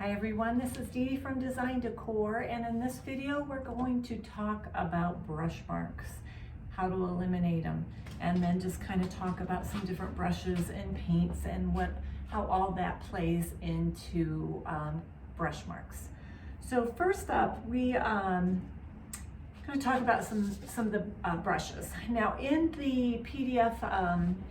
Hi everyone, this is Dee Dee from Design Decor, and in this video we're going to talk about brush marks, how to eliminate them, and then just kind of talk about some different brushes and paints and how all that plays into brush marks. So first up, we going to talk about some of the brushes. Now in the PDF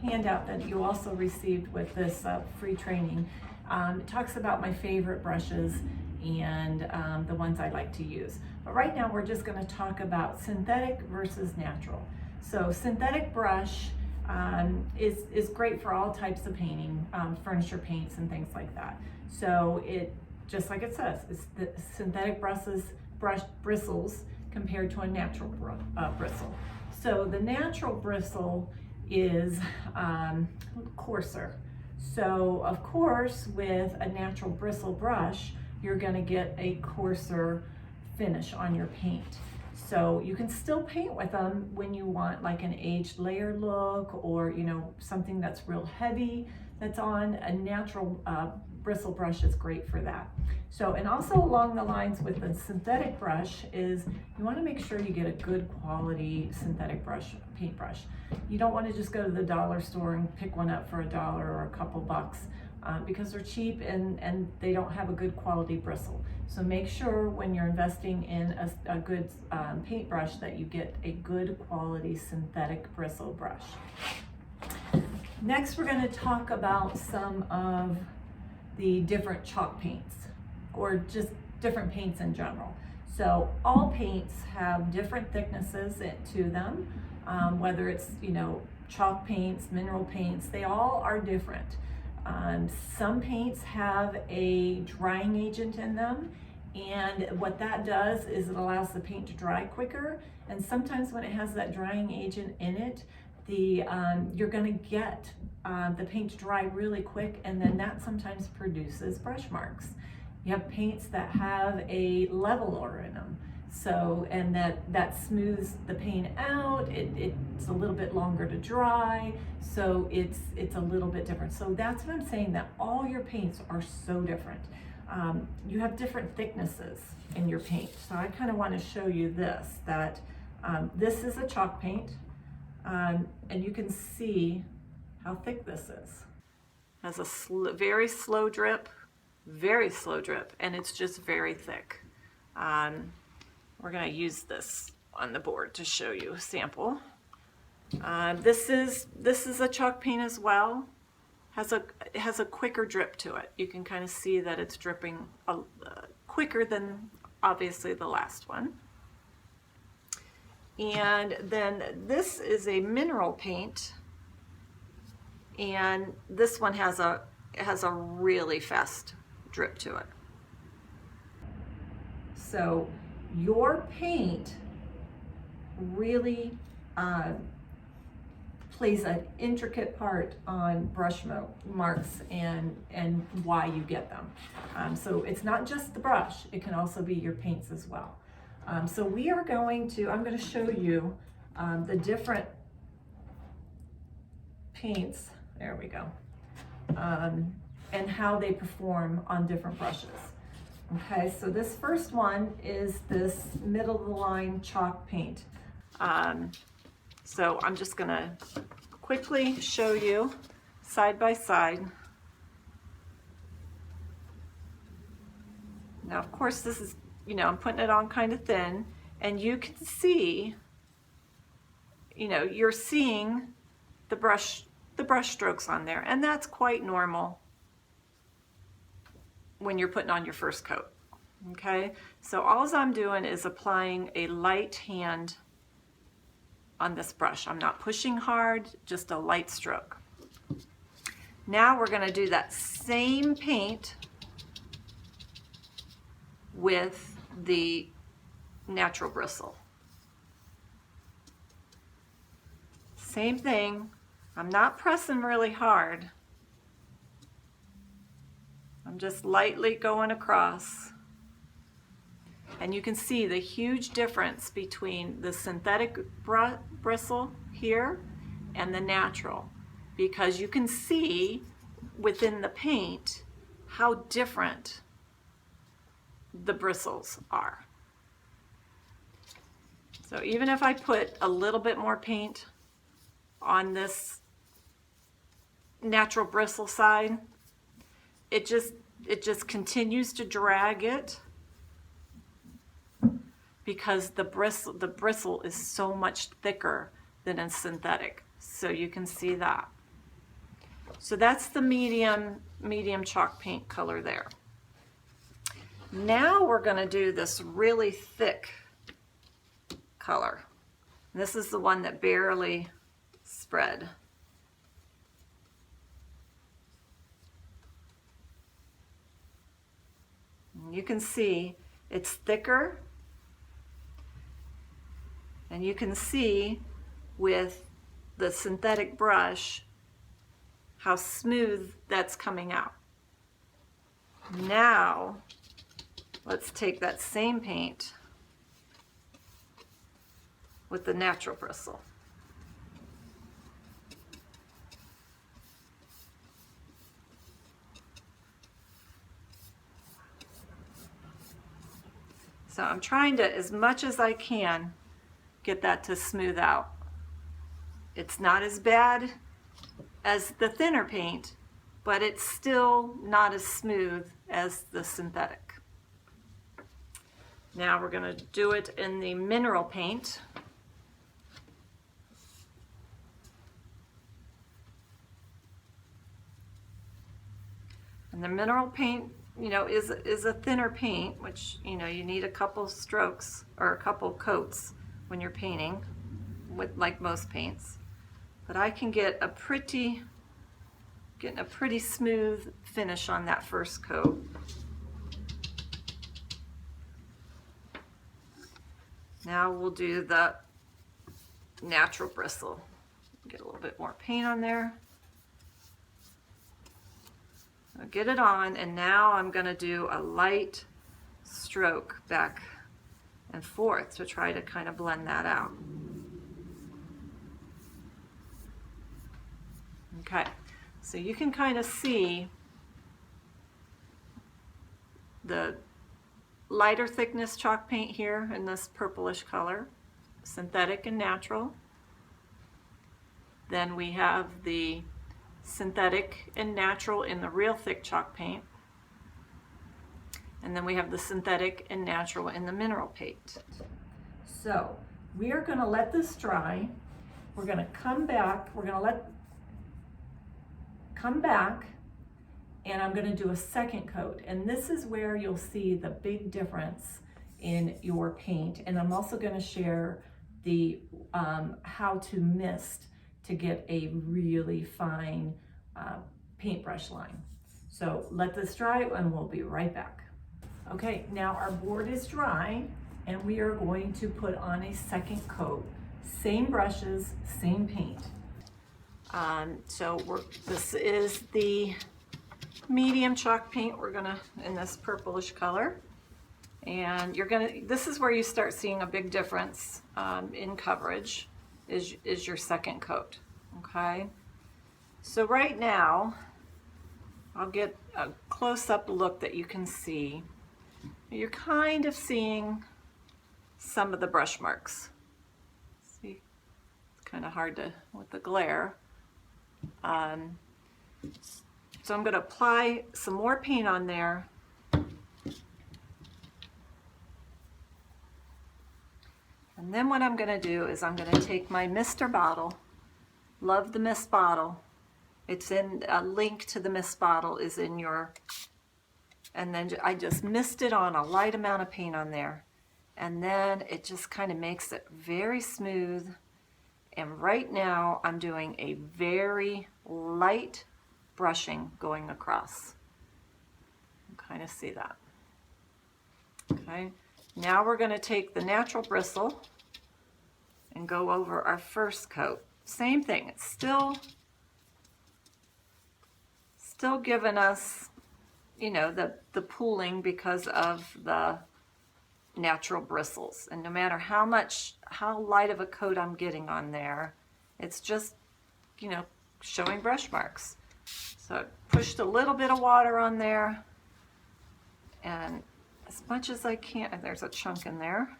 handout that you also received with this free training, it talks about my favorite brushes and the ones I like to use. But right now we're just going to talk about synthetic versus natural. So synthetic brush is great for all types of painting, furniture paints and things like that. So it, just like it says, it's the synthetic bristles compared to a natural bristle. So the natural bristle is coarser. So of course with a natural bristle brush, you're gonna get a coarser finish on your paint. So you can still paint with them when you want like an aged layer look, or something that's real heavy that's on. A natural bristle brush is great for that. So, and also along the lines with the synthetic brush is you want to make sure you get a good quality synthetic paintbrush. You don't want to just go to the dollar store and pick one up for $1 or a couple bucks because they're cheap and they don't have a good quality bristle. So make sure when you're investing in a good paintbrush that you get a good quality synthetic bristle brush. Next, we're going to talk about some of the different chalk paints, or just different paints in general. So all paints have different thicknesses to them, whether it's chalk paints, mineral paints, they all are different. Some paints have a drying agent in them, and what that does is it allows the paint to dry quicker, and sometimes when it has that drying agent in it, you're going to get the paint to dry really quick, and then that sometimes produces brush marks. You have paints that have a leveler in them, so and that smooths the paint out. It's a little bit longer to dry, so it's a little bit different. So that's what I'm saying, that all your paints are so different. You have different thicknesses in your paint. So I kind of want to show you this, that this is a chalk paint. And you can see how thick this is. It has a very slow drip, and it's just very thick. We're going to use this on the board to show you a sample. This is a chalk paint as well. It has a quicker drip to it. You can kind of see that it's dripping quicker than obviously the last one. And then this is a mineral paint, and this one has a really fast drip to it. So your paint really plays an intricate part on brush marks and why you get them. So it's not just the brush, it can also be your paints as well. So I'm going to show you the different paints, there we go, and how they perform on different brushes. Okay, so this first one is this middle of the line chalk paint. So I'm just going to quickly show you side by side. Now, of course, this is, I'm putting it on kind of thin, and you can see, you're seeing the brush strokes on there, and that's quite normal when you're putting on your first coat. Okay, so all I'm doing is applying a light hand on this brush. I'm not pushing hard, just a light stroke. Now we're going to do that same paint with the natural bristle. Same thing. I'm not pressing really hard. I'm just lightly going across. And you can see the huge difference between the synthetic bristle here and the natural, because you can see within the paint how different the bristles are. So even if I put a little bit more paint on this natural bristle side, it just continues to drag it because the bristle is so much thicker than a synthetic. So you can see that. So that's the medium chalk paint color there. Now we're going to do this really thick color. This is the one that barely spread. You can see it's thicker, and you can see with the synthetic brush how smooth that's coming out. Now let's take that same paint with the natural bristle. So I'm trying to, as much as I can, get that to smooth out. It's not as bad as the thinner paint, but it's still not as smooth as the synthetic. Now we're going to do it in the mineral paint. And the mineral paint, you know, is a thinner paint, which, you know, you need a couple strokes or a couple coats when you're painting, with like most paints. But I can get a pretty smooth finish on that first coat. Now we'll do the natural bristle. Get a little bit more paint on there. I'll get it on, and now I'm going to do a light stroke back and forth to try to kind of blend that out. Okay, so you can kind of see the lighter thickness chalk paint here in this purplish color, synthetic and natural. Then we have the synthetic and natural in the real thick chalk paint. And then we have the synthetic and natural in the mineral paint. So we are going to let this dry. We're going to come back. We're going to come back, and I'm going to do a second coat. And this is where you'll see the big difference in your paint. And I'm also going to share the how to mist to get a really fine paintbrush line. So let this dry and we'll be right back. Okay, now our board is dry and we are going to put on a second coat. Same brushes, same paint. This is the medium chalk paint we're gonna, in this purplish color. And this is where you start seeing a big difference in coverage, is your second coat, okay? So right now, I'll get a close-up look that you can see. You're kind of seeing some of the brush marks. See, it's kind of hard to, with the glare. So I'm gonna apply some more paint on there. And then what I'm going to do is I'm going to take my mister bottle. Love the mist bottle. It's in a link to the mist bottle is in your, and then I just misted on a light amount of paint on there. And then it just kind of makes it very smooth. And right now I'm doing a very light brushing going across. You can kind of see that. Okay. Now we're going to take the natural bristle and go over our first coat. Same thing, it's still giving us, you know, the pooling because of the natural bristles. And no matter how light of a coat I'm getting on there, it's just, you know, showing brush marks. So I pushed a little bit of water on there and as much as I can, and there's a chunk in there.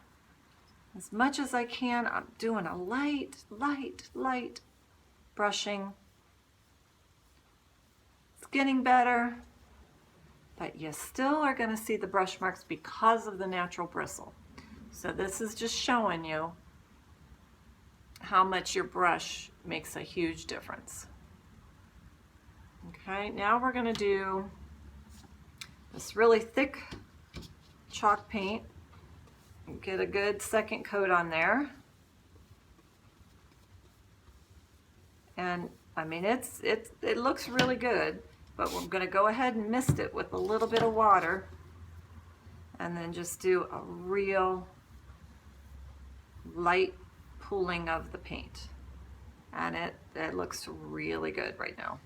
As much as I can, I'm doing a light brushing. It's getting better, but you still are going to see the brush marks because of the natural bristle. So this is just showing you how much your brush makes a huge difference. Okay, now we're going to do this really thick chalk paint. Get a good second coat on there. And I mean, it looks really good, but we're going to go ahead and mist it with a little bit of water and then just do a real light pooling of the paint. And it looks really good right now.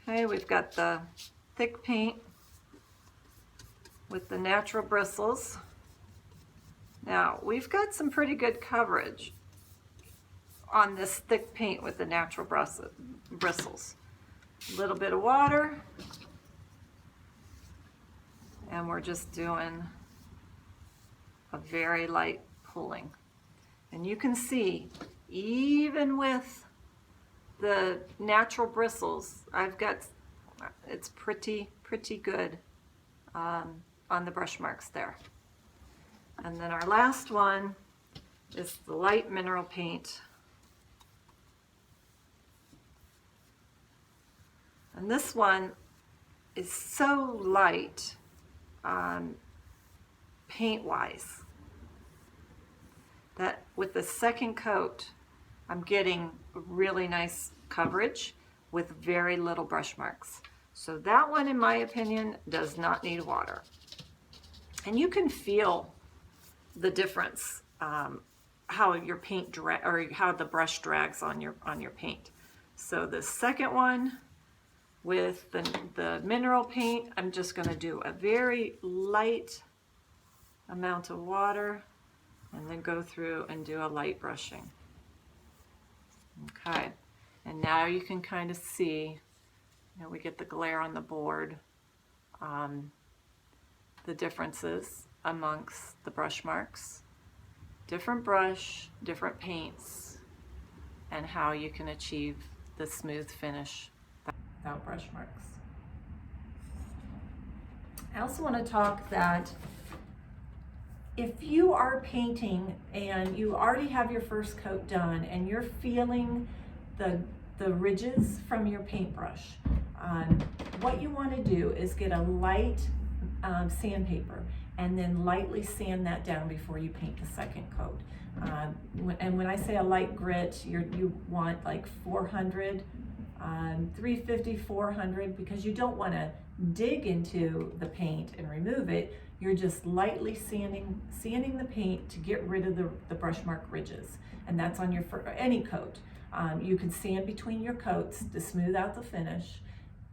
Okay, we've got the thick paint with the natural bristles. Now, we've got some pretty good coverage on this thick paint with the natural bristles. A little bit of water, and we're just doing a very light pulling. And you can see, even with the natural bristles, it's pretty good on the brush marks there. And then our last one is the light mineral paint. And this one is so light paint-wise that with the second coat, I'm getting really nice coverage with very little brush marks. So that one, in my opinion, does not need water. And you can feel the difference, how your paint or how the brush drags on your paint. So the second one with the mineral paint, I'm just going to do a very light amount of water and then go through and do a light brushing. Okay, and now you can kind of see, we get the glare on the board, the differences amongst the brush marks, different brush, different paints, and how you can achieve the smooth finish without brush marks. I also want to talk that if you are painting and you already have your first coat done and you're feeling the ridges from your paintbrush, what you want to do is get a light sandpaper and then lightly sand that down before you paint the second coat. And when I say a light grit, you want like 400, 350, 400, because you don't want to dig into the paint and remove it. You're just lightly sanding the paint to get rid of the brush mark ridges. And that's on your any coat. You can sand between your coats to smooth out the finish,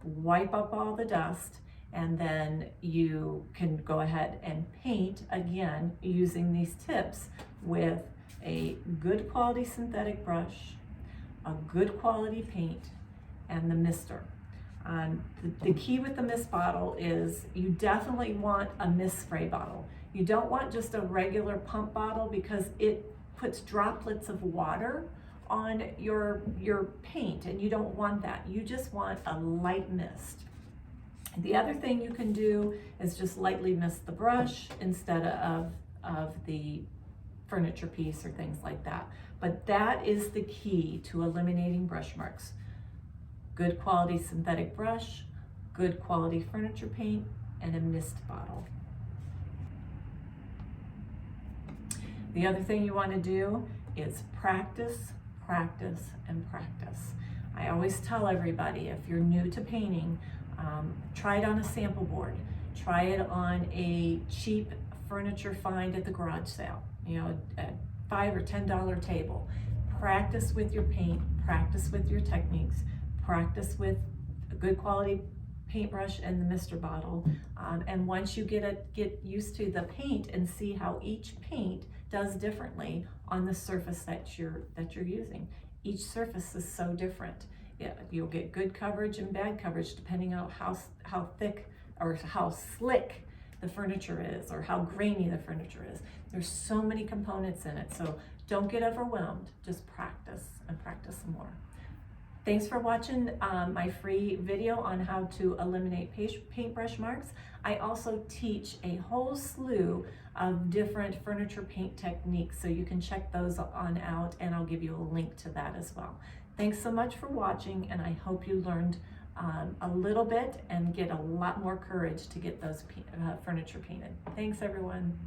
wipe up all the dust, and then you can go ahead and paint again using these tips with a good quality synthetic brush, a good quality paint, and the mister. The key with the mist bottle is you definitely want a mist spray bottle. You don't want just a regular pump bottle because it puts droplets of water on your paint, and you don't want that. You just want a light mist. The other thing you can do is just lightly mist the brush instead of the furniture piece or things like that. But that is the key to eliminating brush marks. Good quality synthetic brush, good quality furniture paint, and a mist bottle. The other thing you want to do is practice, practice, and practice. I always tell everybody, if you're new to painting, try it on a sample board. Try it on a cheap furniture find at the garage sale, a $5 or $10 table. Practice with your paint, practice with your techniques, practice with a good quality paintbrush and the mister bottle. And once you get used to the paint and see how each paint does differently on the surface that you're using. Each surface is so different. Yeah, you'll get good coverage and bad coverage depending on how thick or how slick the furniture is, or how grainy the furniture is. There's so many components in it, so don't get overwhelmed. Just practice and practice some more. Thanks for watching my free video on how to eliminate paintbrush marks. I also teach a whole slew of different furniture paint techniques, so you can check those on out, and I'll give you a link to that as well. Thanks so much for watching, and I hope you learned a little bit and get a lot more courage to get those furniture painted. Thanks, everyone.